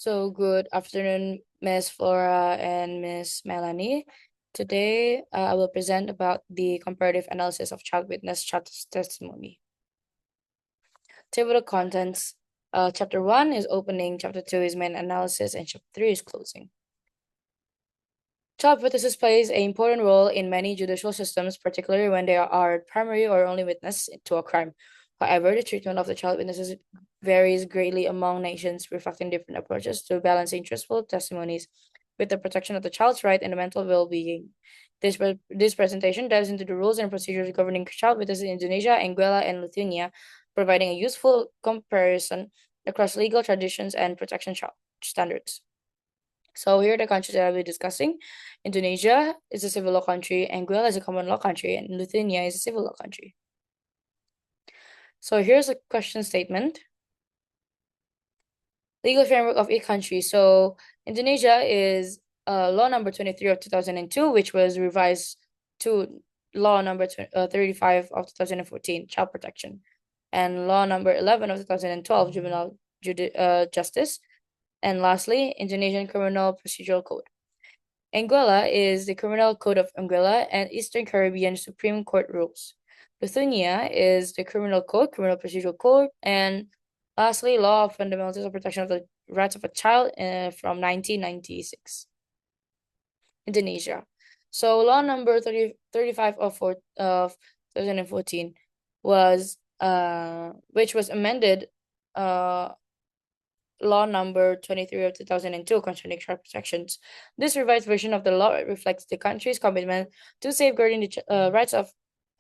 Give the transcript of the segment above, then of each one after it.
So good afternoon, Miss Flora and Miss Melanie. Today, I will present about the comparative analysis of child witness testimony. Table of contents. Chapter 1 is opening, Chapter 2 is main analysis, and Chapter 3 is closing. Child witnesses plays an important role in many judicial systems, particularly when they are primary or only witness to a crime. However, the treatment of the child witnesses varies greatly among nations, reflecting different approaches to balancing truthful testimonies with the protection of the child's right and the mental well-being. This presentation dives into the rules and procedures governing child witnesses in Indonesia, Anguilla, and Lithuania, providing a useful comparison across legal traditions and protection standards. So here are the countries that I'll be discussing. Indonesia is a civil law country, Anguilla is a common law country, and Lithuania is a civil law country. So here's a question statement. Legal framework of each country. So Indonesia is law number 23 of 2002, which was revised to law number 35 of 2014, child protection, and law number 11 of 2012, juvenile justice, and lastly, Indonesian Criminal Procedural Code. Anguilla is the Criminal Code of Anguilla and Eastern Caribbean Supreme Court rules. Lithuania is the Criminal Code, Criminal Procedural Code, and lastly, Law of Fundamentals of Protection of the Rights of a Child from 1996. Indonesia. So law number 35 of 2014 was which was amended law number 23 of 2002 concerning child protections. This revised version of the law reflects the country's commitment to safeguarding the rights of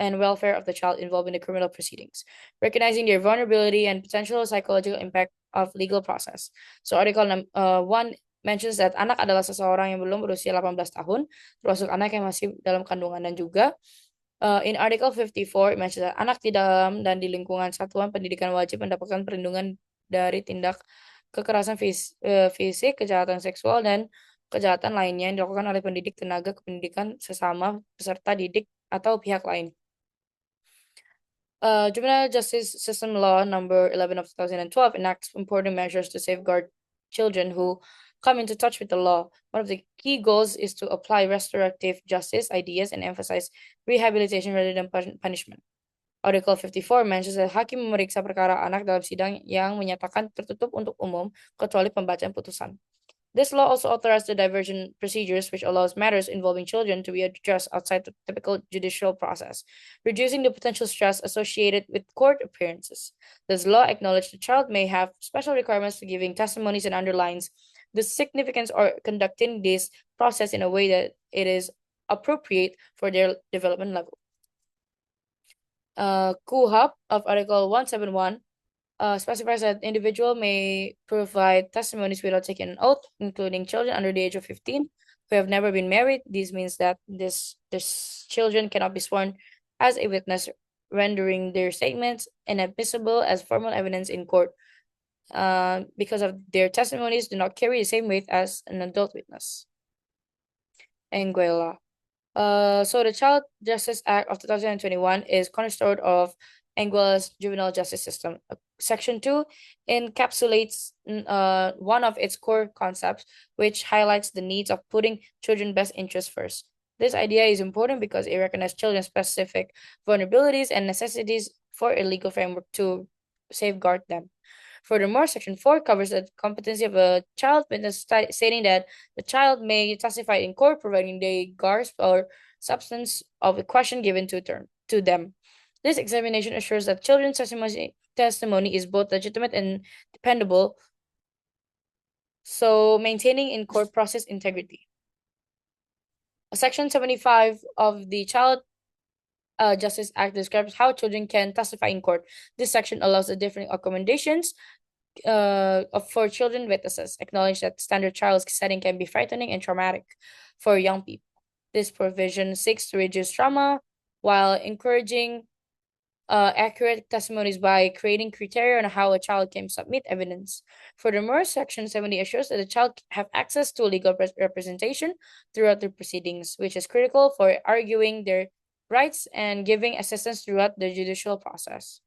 and welfare of the child involved in the criminal proceedings, recognizing their vulnerability and potential psychological impact of legal process. So Article 1 mentions that anak adalah seseorang yang belum berusia 18 tahun, termasuk anak yang masih dalam kandungan, dan juga in Article 54 it mentions that anak di dalam dan di lingkungan satuan pendidikan wajib mendapatkan perlindungan dari tindak kekerasan fisik, kejahatan seksual, dan kejahatan lainnya yang dilakukan oleh pendidik, tenaga kependidikan, sesama peserta didik, atau pihak lain. Juvenile Justice System Law number 11 of 2012 enacts important measures to safeguard children who come into touch with the law. One of the key goals is to apply restorative justice ideas and emphasize rehabilitation rather than punishment. Article 54 mentions that hakim memeriksa perkara anak dalam sidang yang menyatakan tertutup untuk umum kecuali pembacaan putusan. This law also authorized the diversion procedures, which allows matters involving children to be addressed outside the typical judicial process, reducing the potential stress associated with court appearances. This law acknowledged the child may have special requirements to giving testimonies and underlines the significance of conducting this process in a way that it is appropriate for their development level. KUHAP of Article 171 specifies that individual may provide testimonies without taking an oath, including children under the age of 15 who have never been married. This means that this children cannot be sworn as a witness, rendering their statements inadmissible as formal evidence in court because of their testimonies do not carry the same weight as an adult witness. Anguilla. So the Child Justice Act of 2021 is cornerstone of Anguilla's juvenile justice system. Section 2 encapsulates one of its core concepts, which highlights the needs of putting children's best interests first. This idea is important because it recognizes children's specific vulnerabilities and necessities for a legal framework to safeguard them. Furthermore, Section 4 covers the competency of a child witness, stating that the child may testify in court, providing they grasp or substance of a question given to them. This examination assures that children's testimony is both legitimate and dependable, so maintaining in court process integrity. Section 75 of the Child Justice Act describes how children can testify in court. This section allows the different accommodations for children witnesses, acknowledge that standard trial setting can be frightening and traumatic for young people. This provision seeks to reduce trauma while encouraging accurate testimonies by creating criteria on how a child can submit evidence. Furthermore, Section 70 assures that the child have access to legal representation throughout the proceedings, which is critical for arguing their rights and giving assistance throughout the judicial process.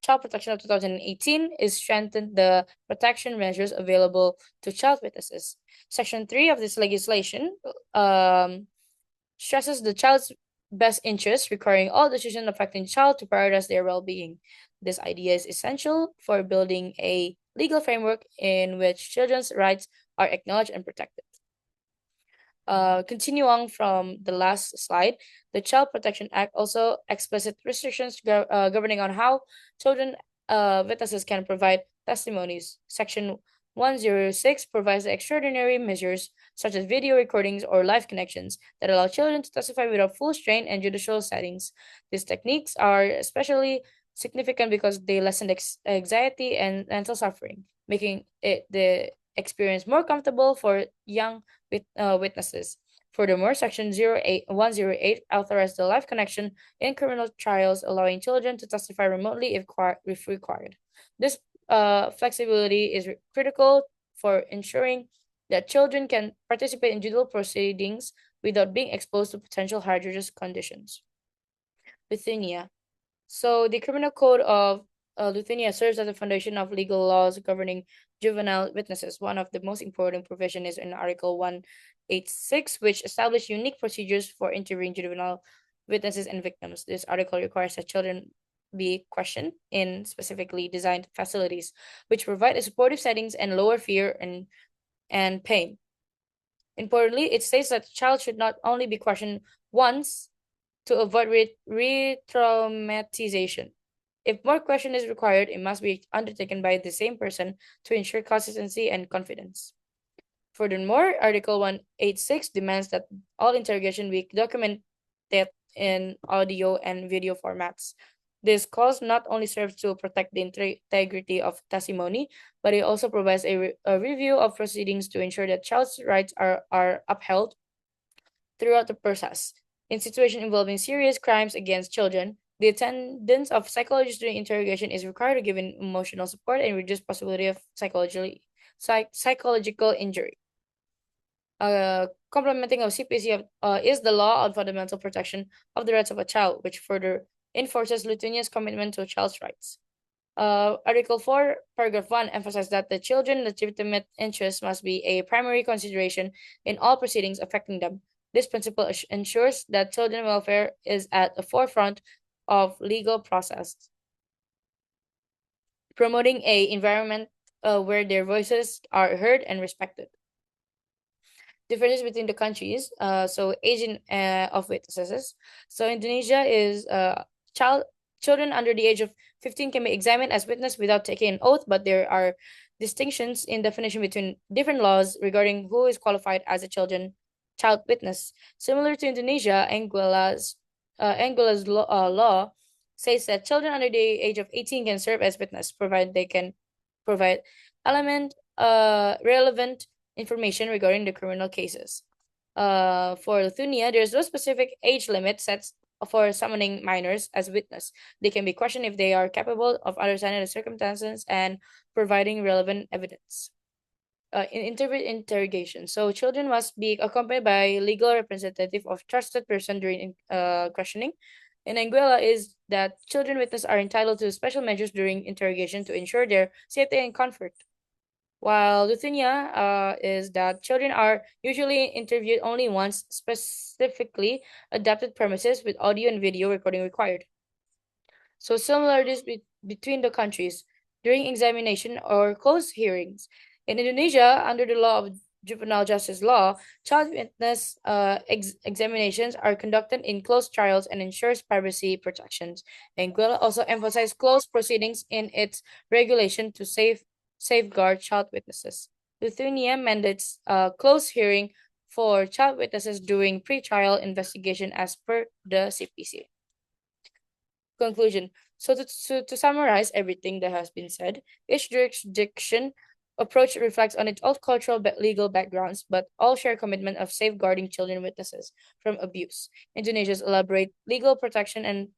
Child Protection of 2018 is strengthened the protection measures available to child witnesses. Section 3 of this legislation stresses the child's best interest, requiring all decisions affecting the child to prioritize their well-being. This idea is essential for building a legal framework in which children's rights are acknowledged and protected. Continue on from the last slide, the Child Protection Act also explicit restrictions governing on how children witnesses can provide testimonies. Section 106 provides extraordinary measures such as video recordings or live connections that allow children to testify without full strain and judicial settings. These techniques are especially significant because they lessen anxiety and mental suffering, making it the experience more comfortable for young witnesses. Furthermore, Section 108 authorized the live connection in criminal trials, allowing children to testify remotely if required. This flexibility is critical for ensuring that children can participate in judicial proceedings without being exposed to potential hazardous conditions. Lithuania. So the Criminal Code of Lithuania serves as the foundation of legal laws governing juvenile witnesses. One of the most important provisions is in Article 186, which establishes unique procedures for interviewing juvenile witnesses and victims. This article requires that children be questioned in specifically designed facilities, which provide a supportive settings and lower fear and pain. Importantly, it states that the child should not only be questioned once to avoid re-traumatization. If more question is required, it must be undertaken by the same person to ensure consistency and confidence. Furthermore, Article 186 demands that all interrogation be documented in audio and video formats. This clause not only serves to protect the integrity of testimony, but it also provides a review of proceedings to ensure that child's rights are upheld throughout the process. In situations involving serious crimes against children, the attendance of psychologists during interrogation is required to give emotional support and reduce possibility of psychological injury. Complementing of CPC is the law on fundamental protection of the rights of a child, which further enforces Lithuania's commitment to child's rights. Article 4, Paragraph 1 emphasizes that the children's legitimate interests must be a primary consideration in all proceedings affecting them. This principle ensures that children's welfare is at the forefront of legal process, promoting an environment where their voices are heard and respected. Differences between the countries. So aging of witnesses. So Indonesia is children under the age of 15 can be examined as witness without taking an oath, but there are distinctions in definition between different laws regarding who is qualified as a child witness. Similar to Indonesia, Anguilla's law says that children under the age of 18 can serve as witness, provided they can provide relevant information regarding the criminal cases. For Lithuania, there's no specific age limit set for summoning minors as witness. They can be questioned if they are capable of understanding the circumstances and providing relevant evidence. In interrogation, so children must be accompanied by a legal representative of trusted person during questioning. In Anguilla is that children witnesses are entitled to special measures during interrogation to ensure their safety and comfort. While Lithuania is that children are usually interviewed only once, specifically adapted premises with audio and video recording required. So similarities between the countries during examination or closed hearings. In Indonesia, under the law of juvenile justice law, child witness examinations are conducted in closed trials and ensures privacy protections. Anguilla also emphasized closed proceedings in its regulation to safeguard child witnesses. Lithuania mandates closed hearing for child witnesses during pre-trial investigation as per the CPC. Conclusion. So to summarize everything that has been said, each jurisdiction approach reflects on its own cultural legal backgrounds, but all share commitment of safeguarding children witnesses from abuse. Indonesia's elaborate legal protection and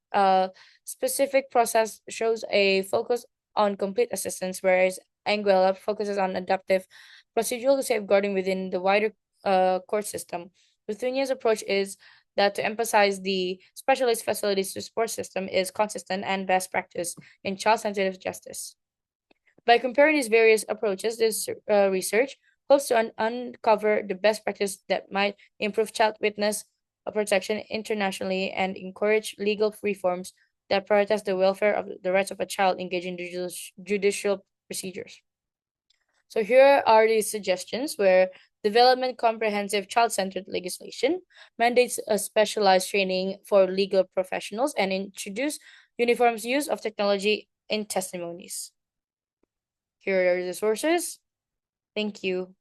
specific process shows a focus on complete assistance, whereas Anguilla focuses on adaptive procedural safeguarding within the wider court system. Lithuania's approach is that to emphasize the specialized facilities to support system is consistent and best practice in child-centered justice. By comparing these various approaches, this research hopes to uncover the best practice that might improve child witness protection internationally and encourage legal reforms that prioritize the welfare of the rights of a child engaged in judicial procedures. So here are the suggestions where development comprehensive child-centered legislation, mandates a specialized training for legal professionals, and introduce uniform use of technology in testimonies. Here are the sources. Thank you.